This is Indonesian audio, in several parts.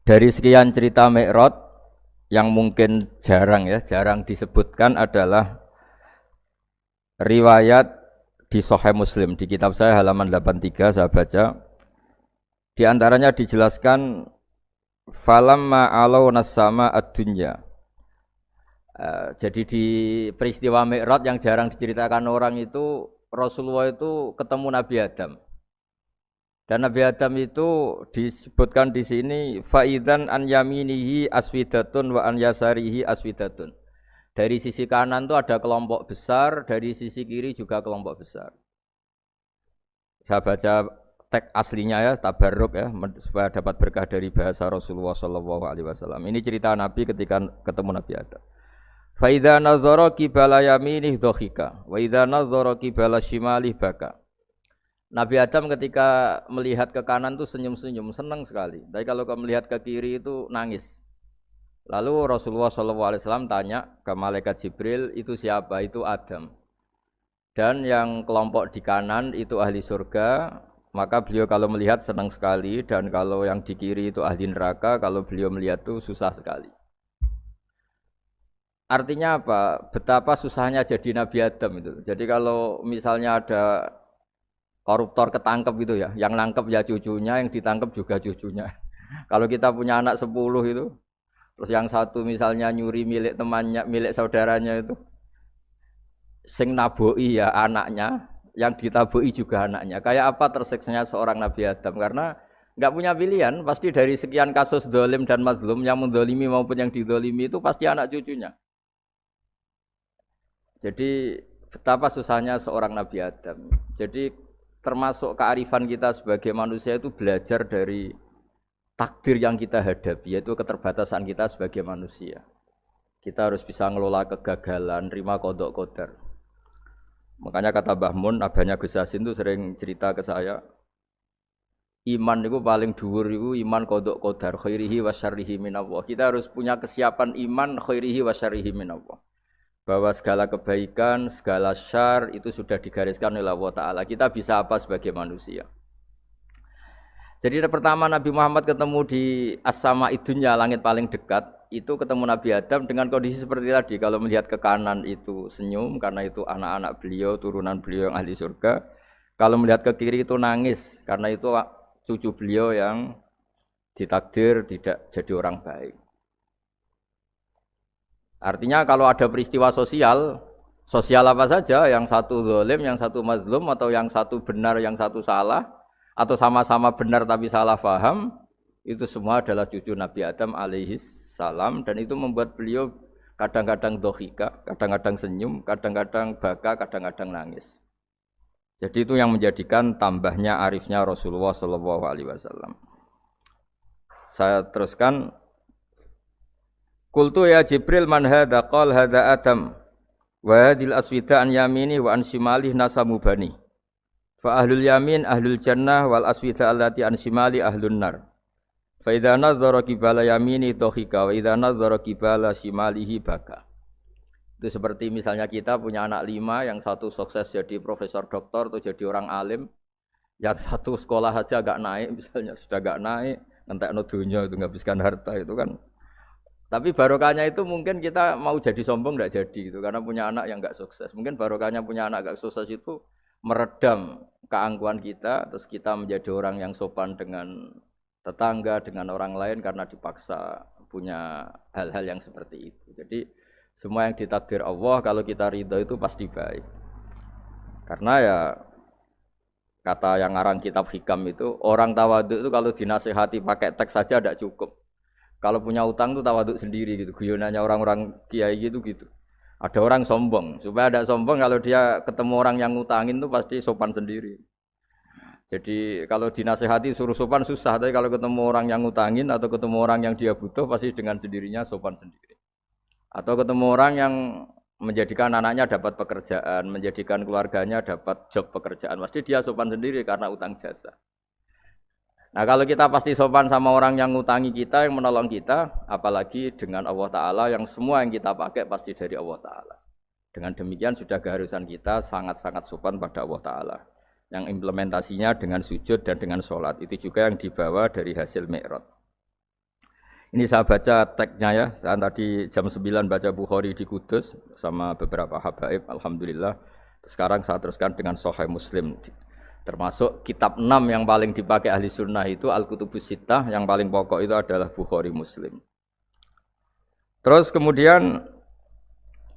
Dari sekian cerita Mi'raj yang mungkin jarang disebutkan adalah riwayat di Sahih Muslim di kitab saya halaman 83 saya baca. Di antaranya dijelaskan falamma alau nasama ad-dunya. Jadi di peristiwa Mi'raj yang jarang diceritakan orang itu Rasulullah itu ketemu Nabi Adam. Dan Nabi Adam itu disebutkan di sini faidan an yaminihi aswidatun wa an yasarihi aswidatun. Dari sisi kanan itu ada kelompok besar, dari sisi kiri juga kelompok besar. Saya baca teks aslinya ya, tabarruk ya, supaya dapat berkah dari bahasa Rasulullah SAW. Ini cerita Nabi ketika ketemu Nabi Adam. Fa idza nazara qibala yaminih dhahika, wa idza nazara qibala shimalih baka. Nabi Adam ketika melihat ke kanan itu senyum-senyum, senang sekali. Tapi kalau melihat ke kiri itu nangis. Lalu Rasulullah SAW tanya ke malaikat Jibril, itu siapa? Itu Adam. Dan yang kelompok di kanan itu ahli surga, maka beliau kalau melihat senang sekali. Dan kalau yang di kiri itu ahli neraka, kalau beliau melihat itu susah sekali. Artinya apa? Betapa susahnya jadi Nabi Adam itu. Jadi kalau misalnya ada koruptor ketangkep gitu ya, yang nangkep ya cucunya, yang ditangkep juga cucunya. Kalau kita punya anak 10 itu, terus yang satu misalnya nyuri milik temannya, milik saudaranya itu, sing naboi ya anaknya, yang ditaboi juga anaknya. Kayak apa tersiksanya seorang Nabi Adam? Karena nggak punya pilihan, pasti dari sekian kasus dolim dan mazlum, yang mendolimi maupun yang didolimi itu pasti anak cucunya. Jadi betapa susahnya seorang Nabi Adam. Jadi termasuk kearifan kita sebagai manusia itu belajar dari takdir yang kita hadapi, yaitu keterbatasan kita sebagai manusia. Kita harus bisa ngelola kegagalan, terima qadha qadar. Makanya kata Mbah Mun, abahnya Gus Hasin itu sering cerita ke saya, iman itu paling dhuwur itu iman qadha qadar, khairihi wa syarrihi minallah. Kita harus punya kesiapan iman khairihi wa syarrihi minallah. Bahwa segala kebaikan, segala syar itu sudah digariskan oleh Allah Ta'ala. Kita bisa apa sebagai manusia? Jadi pertama Nabi Muhammad ketemu di as-sama'i dunya, langit paling dekat, itu ketemu Nabi Adam dengan kondisi seperti tadi. Kalau melihat ke kanan itu senyum, karena itu anak-anak beliau, turunan beliau yang ahli surga. Kalau melihat ke kiri itu nangis, karena itu cucu beliau yang ditakdir tidak jadi orang baik. Artinya kalau ada peristiwa sosial apa saja, yang satu zalim, yang satu mazlum, atau yang satu benar, yang satu salah, atau sama-sama benar tapi salah paham, itu semua adalah cucu Nabi Adam alaihis salam, dan itu membuat beliau kadang-kadang dohika, kadang-kadang senyum, kadang-kadang baka, kadang-kadang nangis. Jadi itu yang menjadikan tambahnya arifnya Rasulullah SAW. Saya teruskan. Qultu ya Jibril man hadza qala hadza Adam wa hadhil aswida an yamini wa an shimali nasamu bani fa ahlul yamin ahlul jannah wal aswida allati an shimali ahlun nar fa idza nazara qibala yamini dhahika wa idza nazara qibala shimalihi baka. Itu seperti misalnya kita punya anak 5, yang satu sukses jadi profesor doktor atau jadi orang alim, yang satu sekolah saja agak naik, misalnya sudah agak naik, ngentekno dunya itu nghabiskan harta itu kan. Tapi barokahnya itu mungkin kita mau jadi sombong tidak jadi gitu, karena punya anak yang enggak sukses. Mungkin barokahnya punya anak enggak sukses itu meredam keangkuhan kita, terus kita menjadi orang yang sopan dengan tetangga, dengan orang lain karena dipaksa punya hal-hal yang seperti itu. Jadi semua yang ditakdir Allah kalau kita ridho itu pasti baik. Karena ya kata yang ngarang kitab hikam itu, orang tawadhu itu kalau dinasihati pakai teks saja tidak cukup. Kalau punya utang itu tawaduk sendiri gitu, guyonannya orang-orang kiai gitu. Ada orang sombong, supaya ada sombong kalau dia ketemu orang yang ngutangin itu pasti sopan sendiri. Jadi kalau dinasehati suruh sopan susah, tapi kalau ketemu orang yang ngutangin atau ketemu orang yang dia butuh pasti dengan sendirinya sopan sendiri. Atau ketemu orang yang menjadikan anaknya dapat pekerjaan, menjadikan keluarganya dapat job pekerjaan, pasti dia sopan sendiri karena utang jasa. Nah kalau kita pasti sopan sama orang yang ngutangi kita, yang menolong kita, apalagi dengan Allah Ta'ala yang semua yang kita pakai pasti dari Allah Ta'ala. Dengan demikian sudah keharusan kita sangat-sangat sopan pada Allah Ta'ala. Yang implementasinya dengan sujud dan dengan sholat. Itu juga yang dibawa dari hasil Mi'raj. Ini saya baca teksnya ya. Saya tadi jam 9 baca Bukhari di Kudus sama beberapa habaib, alhamdulillah. Sekarang saya teruskan dengan Sahih Muslim. Termasuk kitab 6 yang paling dipakai ahli sunnah itu Al-Kutubus Sittah, yang paling pokok itu adalah Bukhari Muslim. Terus kemudian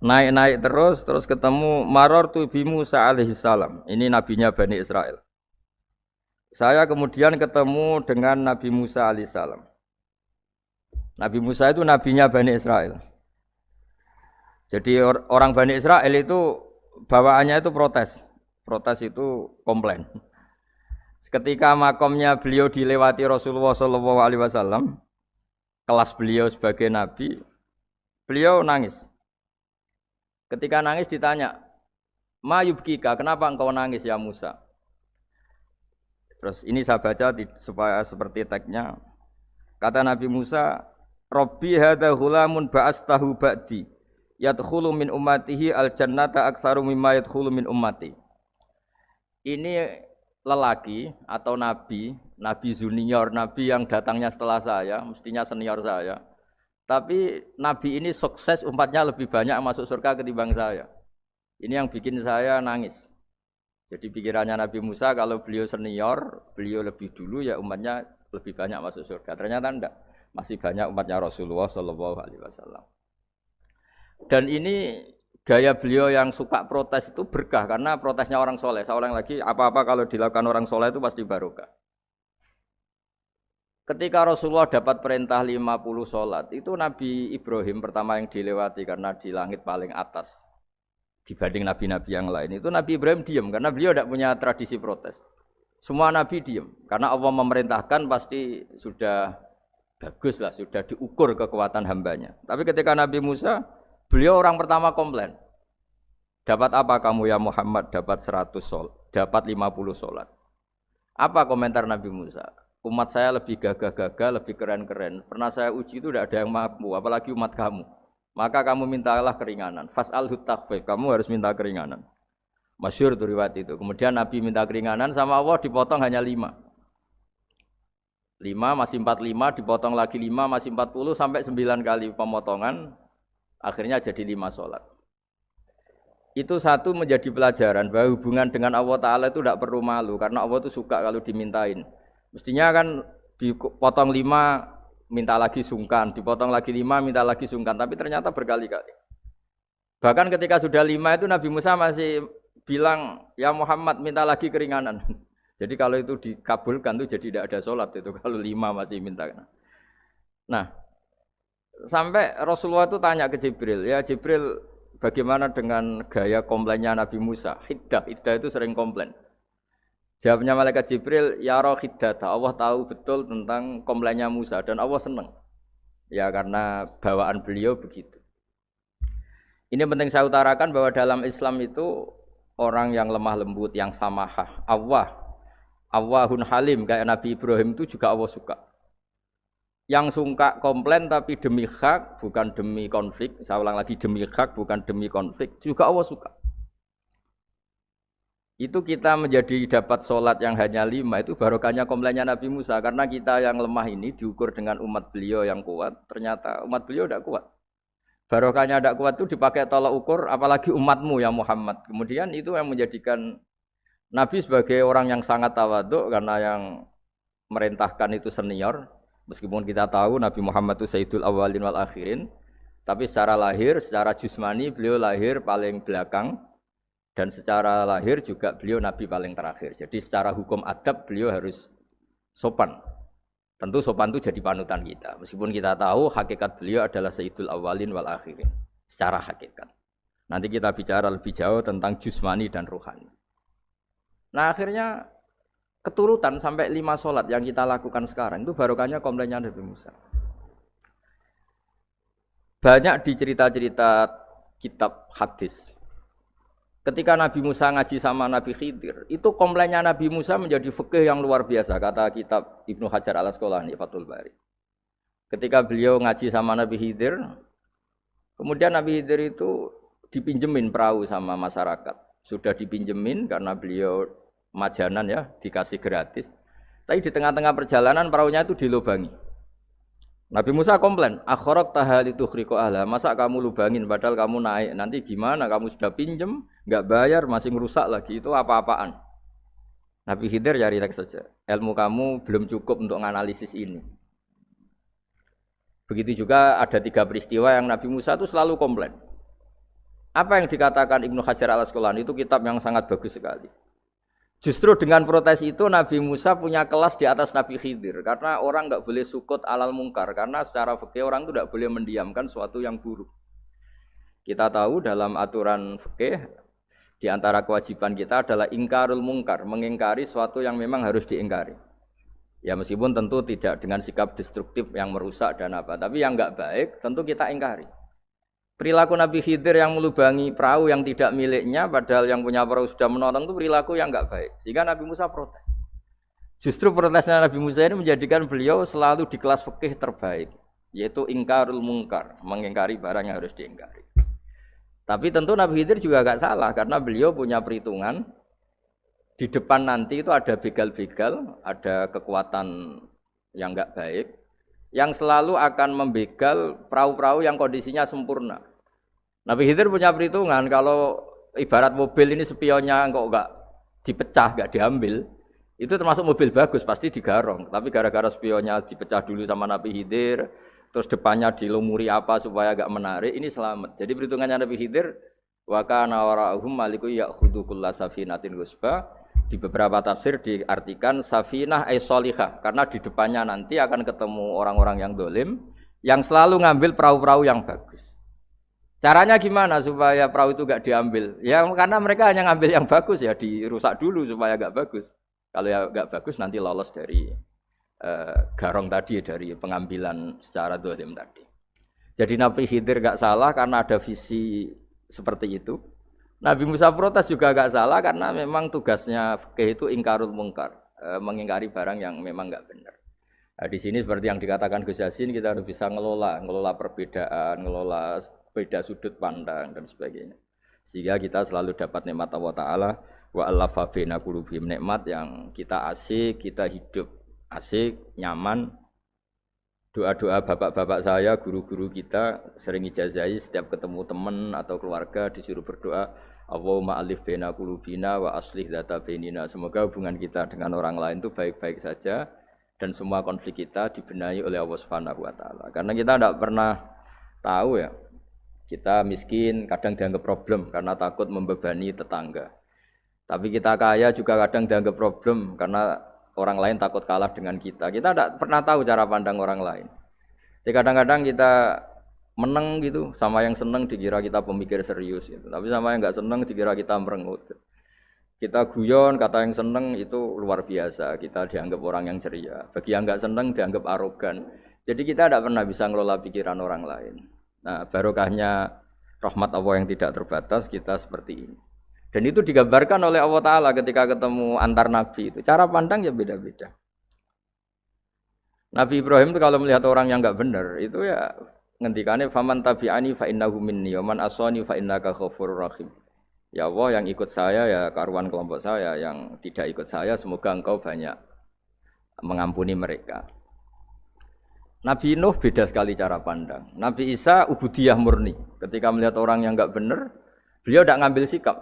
naik-naik terus ketemu Marartu bi Musa alaihi salam. Ini nabinya Bani Israel. Saya kemudian ketemu dengan Nabi Musa alaihi salam. Nabi Musa itu nabinya Bani Israel. Jadi orang Bani Israel itu bawaannya itu protes. Protes itu komplain. Ketika makomnya beliau dilewati Rasulullah SAW, kelas beliau sebagai nabi, beliau nangis. Ketika nangis ditanya, "Ma yubkika, kenapa engkau nangis ya Musa?" Terus ini saya baca supaya seperti teksnya. Kata Nabi Musa, "Rabbi hadza ghulamun ba'astahu ba'di, yadkhulu min ummatihi al-jannata aktsaru mimma yadkhulu min ummati." Ini lelaki atau nabi junior, nabi yang datangnya setelah saya, mestinya senior saya. Tapi nabi ini sukses, umatnya lebih banyak masuk surga ketimbang saya. Ini yang bikin saya nangis. Jadi pikirannya Nabi Musa kalau beliau senior, beliau lebih dulu ya umatnya lebih banyak masuk surga. Ternyata enggak, masih banyak umatnya Rasulullah SAW. Dan ini gaya beliau yang suka protes itu berkah karena protesnya orang soleh. Saya ulang lagi, apa-apa kalau dilakukan orang soleh itu pasti barokah. Ketika Rasulullah dapat perintah 50 sholat, itu Nabi Ibrahim pertama yang dilewati karena di langit paling atas dibanding nabi-nabi yang lain. Itu Nabi Ibrahim diam karena beliau tidak punya tradisi protes. Semua nabi diam karena Allah memerintahkan pasti sudah bagus lah, sudah diukur kekuatan hambanya. Tapi ketika Nabi Musa, beliau orang pertama komplain. Dapat apa kamu ya Muhammad? Dapat 100 sholat, dapat 50 sholat. Apa komentar Nabi Musa? Umat saya lebih gagah-gagah, lebih keren-keren. Pernah saya uji itu tidak ada yang mampu, apalagi umat kamu. Maka kamu mintalah keringanan. Fas'alhu takhfif, kamu harus minta keringanan. Masyhur itu riwayat itu. Kemudian Nabi minta keringanan sama Allah dipotong hanya 5. 5 masih 45, dipotong lagi 5 masih 40 sampai 9 kali pemotongan. Akhirnya jadi 5 sholat. Itu satu menjadi pelajaran bahwa hubungan dengan Allah Ta'ala itu tidak perlu malu. Karena Allah itu suka kalau dimintain. Mestinya kan dipotong 5 minta lagi sungkan, dipotong lagi 5 minta lagi sungkan, tapi ternyata berkali-kali. Bahkan ketika sudah 5 itu Nabi Musa masih bilang, "Ya Muhammad minta lagi keringanan." Jadi kalau itu dikabulkan itu jadi tidak ada sholat itu kalau 5 masih minta. Nah, sampai Rasulullah itu tanya ke Jibril, "Ya Jibril, bagaimana dengan gaya komplainnya Nabi Musa?" Hiddah itu sering komplain. Jawabnya malaikat Jibril, "Ya roh hiddata." Allah tahu betul tentang komplainnya Musa dan Allah senang. Ya karena bawaan beliau begitu. Ini penting saya utarakan bahwa dalam Islam itu orang yang lemah lembut, yang samahah, Awwahun halim kayak Nabi Ibrahim itu juga Allah suka. Yang suka komplain tapi demi hak bukan demi konflik. Saya ulang lagi, demi hak bukan demi konflik juga Allah suka. Itu kita menjadi dapat sholat yang hanya 5 itu barokahnya komplainnya Nabi Musa. Karena kita yang lemah ini diukur dengan umat beliau yang kuat. Ternyata umat beliau tidak kuat. Barokahnya tidak kuat itu dipakai tolak ukur apalagi umatmu ya Muhammad. Kemudian itu yang menjadikan Nabi sebagai orang yang sangat tawaduk. Karena yang merintahkan itu senior. Meskipun kita tahu Nabi Muhammad itu Sayyidul Awwalin wal Akhirin. Tapi secara lahir, secara jusmani beliau lahir paling belakang. Dan secara lahir juga beliau Nabi paling terakhir. Jadi secara hukum adab beliau harus sopan. Tentu sopan itu jadi panutan kita. Meskipun kita tahu hakikat beliau adalah Sayyidul Awwalin wal Akhirin. Secara hakikat. Nanti kita bicara lebih jauh tentang jusmani dan ruhani. Nah akhirnya keturutan sampai 5 sholat yang kita lakukan sekarang. Itu barokahnya komplainnya Nabi Musa. Banyak di cerita-cerita kitab hadis. Ketika Nabi Musa ngaji sama Nabi Khidir, itu komplainnya Nabi Musa menjadi fikih yang luar biasa, kata kitab Ibnu Hajar al-Asqalani, Fathul Bari. Ketika beliau ngaji sama Nabi Khidir, kemudian Nabi Khidir itu dipinjemin perahu sama masyarakat. Sudah dipinjemin karena beliau majanan ya, dikasih gratis. Tapi di tengah-tengah perjalanan perahunya itu dilubangi. Nabi Musa komplain, akhirat tahal itu khriqo ahla, masa kamu lubangin padahal kamu naik, nanti gimana, kamu sudah pinjem, nggak bayar, masih ngerusak lagi, itu apa-apaan. Nabi Khidir ya rileks saja, ilmu kamu belum cukup untuk menganalisis ini. Begitu juga ada 3 peristiwa yang Nabi Musa itu selalu komplain. Apa yang dikatakan Ibnu Hajar al-Asqalani itu kitab yang sangat bagus sekali. Justru dengan protes itu Nabi Musa punya kelas di atas Nabi Khidir. Karena orang enggak boleh sukut alal mungkar. Karena secara fikih orang itu tidak boleh mendiamkan sesuatu yang buruk. Kita tahu dalam aturan fikih, di antara kewajiban kita adalah ingkarul mungkar. Mengingkari sesuatu yang memang harus diingkari. Ya meskipun tentu tidak dengan sikap destruktif yang merusak dan apa. Tapi yang enggak baik tentu kita ingkari. Perilaku Nabi Khidir yang melubangi perahu yang tidak miliknya, padahal yang punya perahu sudah menonton, itu perilaku yang enggak baik. Sehingga Nabi Musa protes. Justru protesnya Nabi Musa ini menjadikan beliau selalu di kelas fikih terbaik, yaitu ingkarul mungkar, mengingkari barang yang harus diingkari. Tapi tentu Nabi Khidir juga enggak salah, karena beliau punya perhitungan, di depan nanti itu ada begal-begal, ada kekuatan yang enggak baik, yang selalu akan membegal perahu-perahu yang kondisinya sempurna. Nabi Khidir punya perhitungan, kalau ibarat mobil ini spionnya kok enggak dipecah, enggak diambil, itu termasuk mobil bagus, pasti digarong. Tapi gara-gara spionnya dipecah dulu sama Nabi Khidir, terus depannya dilumuri apa supaya enggak menarik, ini selamat. Jadi perhitungannya Nabi Khidir, wa kana wara'uhum maliku ya'khudhu kulla safinatin ghusba. Di beberapa tafsir diartikan safinah ay sholihah, karena di depannya nanti akan ketemu orang-orang yang dolim, yang selalu ngambil perahu-perahu yang bagus. Caranya gimana supaya perahu itu gak diambil? Ya karena mereka hanya ngambil yang bagus, ya dirusak dulu supaya gak bagus. Kalau ya gak bagus nanti lolos dari garong tadi, dari pengambilan secara dolim tadi. Jadi Nabi Khidir gak salah karena ada visi seperti itu. Nabi Musa protes juga gak salah karena memang tugasnya fikih itu ingkarul mungkar, mengingkari barang yang memang gak benar. Nah, di sini seperti yang dikatakan Gus Yassin, kita harus bisa ngelola perbedaan, ngelola beda sudut pandang dan sebagainya. Sehingga kita selalu dapat nikmat Allah Ta'ala, wa allafa baina qulubihim, nikmat yang kita asik, kita hidup asik, nyaman. Doa-doa bapak-bapak saya, guru-guru kita sering ijazahi setiap ketemu teman atau keluarga disuruh berdoa, Allahumma alif baina qulubina wa aslih dzata bainina. Semoga hubungan kita dengan orang lain itu baik-baik saja dan semua konflik kita dibenahi oleh Allah Subhanahu wa taala. Karena kita tidak pernah tahu ya. Kita miskin kadang dianggap problem karena takut membebani tetangga. Tapi kita kaya juga kadang dianggap problem karena orang lain takut kalah dengan kita. Kita tidak pernah tahu cara pandang orang lain. Jadi kadang-kadang kita menang gitu, sama yang senang dikira kita pemikir serius gitu. Tapi sama yang enggak senang dikira kita merengut. Kita guyon, kata yang senang itu luar biasa. Kita dianggap orang yang ceria. Bagi yang enggak senang dianggap arogan. Jadi kita tidak pernah bisa ngelola pikiran orang lain. Nah, barokahnya rahmat Allah yang tidak terbatas kita seperti ini. Dan itu digambarkan oleh Allah Ta'ala ketika ketemu antar Nabi itu. Cara pandang ya beda-beda. Nabi Ibrahim itu kalau melihat orang yang enggak benar, itu ya ngendikane faman tabi'ani fa innahu minni wa man asani fa innaka ghafurur rahim. Ya Allah, yang ikut saya ya karuan kelompok saya, yang tidak ikut saya semoga engkau banyak mengampuni mereka. Nabi Nuh beda sekali cara pandang. Nabi Isa ubudiyah murni. Ketika melihat orang yang enggak benar, beliau tidak ngambil sikap.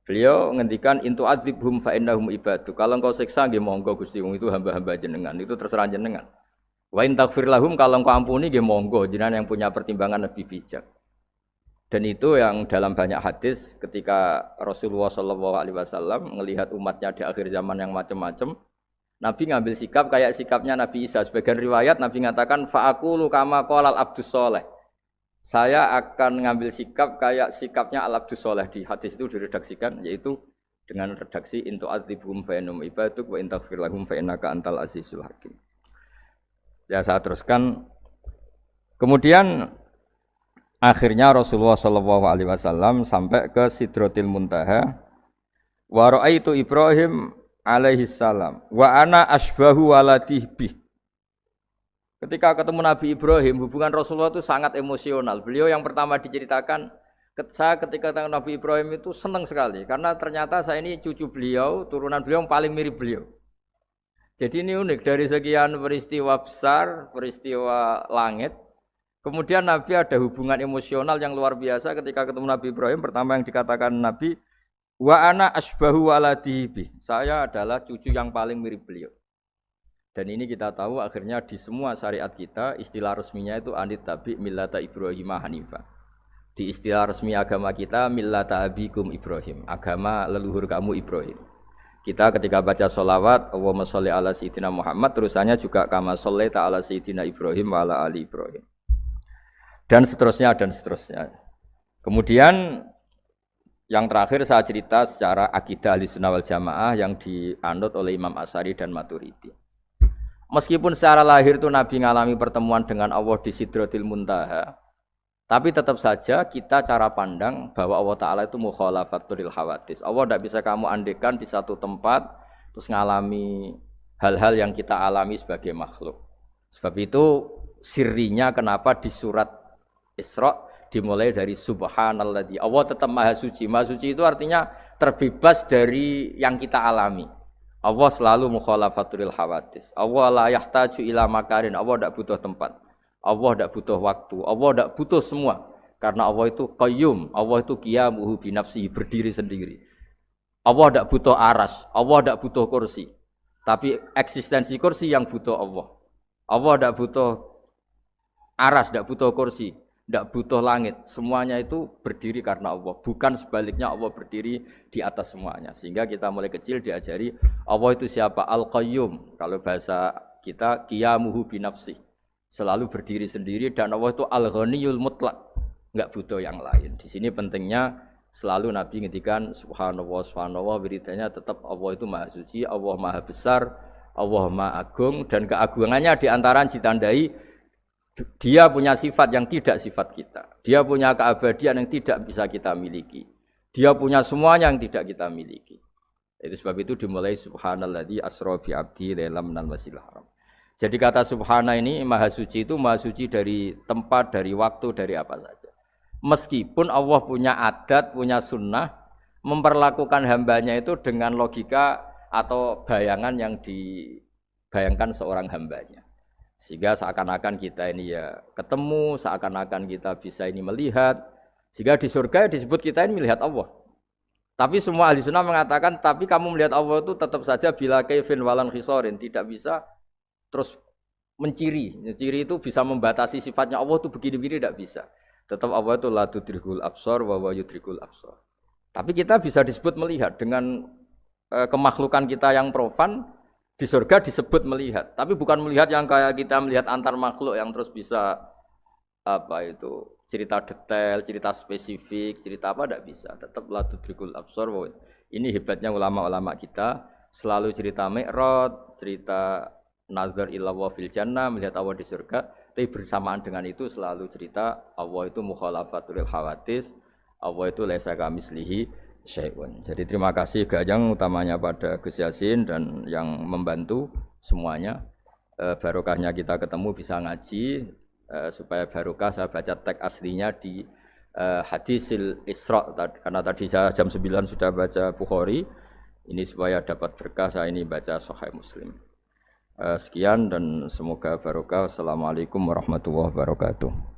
Beliau ngendikan intu adzibhum fa innahum ibadu. Kalau engkau siksa nggih monggo Gusti, wong itu hamba-hamba jenengan, itu terserah jenengan. Wa in taghfir lahum, kalau engkau ampuni nggih monggo, jenengan yang punya pertimbangan lebih bijak. Dan itu yang dalam banyak hadis ketika Rasulullah SAW melihat umatnya di akhir zaman yang macam-macam, Nabi ngambil sikap kayak sikapnya Nabi Isa. Sebagian riwayat Nabi mengatakan fa'aqulu kama qalal abdus soleh. Saya akan ngambil sikap kayak sikapnya al-abdus soleh. Di hadis itu diredaksikan, yaitu dengan redaksi intu adzibhum fa innahum ibaduk wa in taghfir lahum fa innaka antal azizul hakim. Ya saya teruskan. Kemudian akhirnya Rasulullah SAW sampai ke Sidratil Muntaha. Wa ra'aitu Ibrahim alaihi salam wa ana asbahu waladih bih. Ketika ketemu Nabi Ibrahim, hubungan Rasulullah itu sangat emosional. Beliau yang pertama diceritakan, saya ketika ketemu Nabi Ibrahim itu senang sekali karena ternyata saya ini cucu beliau, turunan beliau yang paling mirip beliau. Jadi ini unik dari sekian peristiwa besar, peristiwa langit. Kemudian Nabi ada hubungan emosional yang luar biasa ketika ketemu Nabi Ibrahim. Pertama yang dikatakan Nabi, wa ana asbahu waladi bi. Saya adalah cucu yang paling mirip beliau. Dan ini kita tahu akhirnya di semua syariat kita istilah resminya itu anit tabi millata Ibrahim Hanifah. Di istilah resmi agama kita millata abikum Ibrahim, agama leluhur kamu Ibrahim. Kita ketika baca sholawat Allahumma sholli ala sayyidina Muhammad terusannya juga kama shollaita ala sayyidina Ibrahim wa ala ali Ibrahim. Dan seterusnya dan seterusnya. Kemudian yang terakhir saya cerita secara akidah Ahlussunnah wal Jamaah yang dianut oleh Imam Asy'ari dan Maturidi. Meskipun secara lahir itu Nabi mengalami pertemuan dengan Allah di Sidratil Muntaha, tapi tetap saja kita cara pandang bahwa Allah Ta'ala itu mukhalafatul hawadis. Allah tidak bisa kamu andekan di satu tempat terus mengalami hal-hal yang kita alami sebagai makhluk. Sebab itu sirinya kenapa di surat Isra dimulai dari subhanalladzi. Allah tetap maha suci. Maha suci itu artinya terbebas dari yang kita alami. Allah selalu mukhalafatul hawadis. Allah la yahtaju ila makarin. Allah tidak butuh tempat. Allah tidak butuh waktu. Allah tidak butuh semua. Karena Allah itu qayyum. Allah itu qiyamuhu bi nafsihi, berdiri sendiri. Allah tidak butuh aras. Allah tidak butuh kursi. Tapi eksistensi kursi yang butuh Allah. Allah tidak butuh aras, tidak butuh kursi. Tidak butuh langit, semuanya itu berdiri karena Allah. Bukan sebaliknya Allah berdiri di atas semuanya. Sehingga kita mulai kecil diajari Allah itu siapa? Al-Qayyum. Kalau bahasa kita qiyamuhu binafsi. Selalu berdiri sendiri dan Allah itu Al-Ghaniyul Mutlaq. Enggak butuh yang lain. Di sini pentingnya selalu Nabi ngendikan subhanallah subhanallah, wiridanya tetap Allah itu maha suci, Allah maha besar, Allah maha agung, dan keagungannya diantara ditandai dia punya sifat yang tidak sifat kita. Dia punya keabadian yang tidak bisa kita miliki. Dia punya semuanya yang tidak kita miliki. Itu sebab itu dimulai subhanalladzi asra bi 'abdi lailam minal masjidil haram. Jadi kata subhana ini maha suci itu maha suci dari tempat, dari waktu, dari apa saja. Meskipun Allah punya adat, punya sunnah memperlakukan hambanya itu dengan logika atau bayangan yang dibayangkan seorang hambanya. Sehingga seakan-akan kita ini ya ketemu, seakan-akan kita bisa ini melihat. Sehingga di surga disebut kita ini melihat Allah. Tapi semua ahli sunnah mengatakan, tapi kamu melihat Allah itu tetap saja bila kaifin walan khisorin, tidak bisa terus menciri. Menciri itu bisa membatasi sifatnya Allah itu begini-begini, tidak bisa. Tetap Allah itu la tudrikul absar wa huwa yudrikul absar. Tapi kita bisa disebut melihat dengan kemakhlukan kita yang profan. Di surga disebut melihat, tapi bukan melihat yang kayak kita melihat antar makhluk yang terus bisa apa itu cerita detail, cerita spesifik, cerita apa tidak bisa. Tetap la tudrikul absar. Ini hebatnya ulama-ulama kita selalu cerita Mi'raj, cerita nazar ila wa fil jannah, melihat Allah di surga. Tapi bersamaan dengan itu selalu cerita Allah itu mukhalafatul hawadis, Allah itu laisa kamislihi syai'un. Jadi terima kasih Gajang utamanya pada Gus Yasin dan yang membantu semuanya. Barokahnya kita ketemu bisa ngaji, supaya barokah saya baca teks aslinya di Hadisil Isra, karena tadi saya jam 9 sudah baca Bukhari. Ini supaya dapat berkah saya ini baca Sahih Muslim. Sekian dan semoga barokah. Assalamualaikum warahmatullahi wabarakatuh.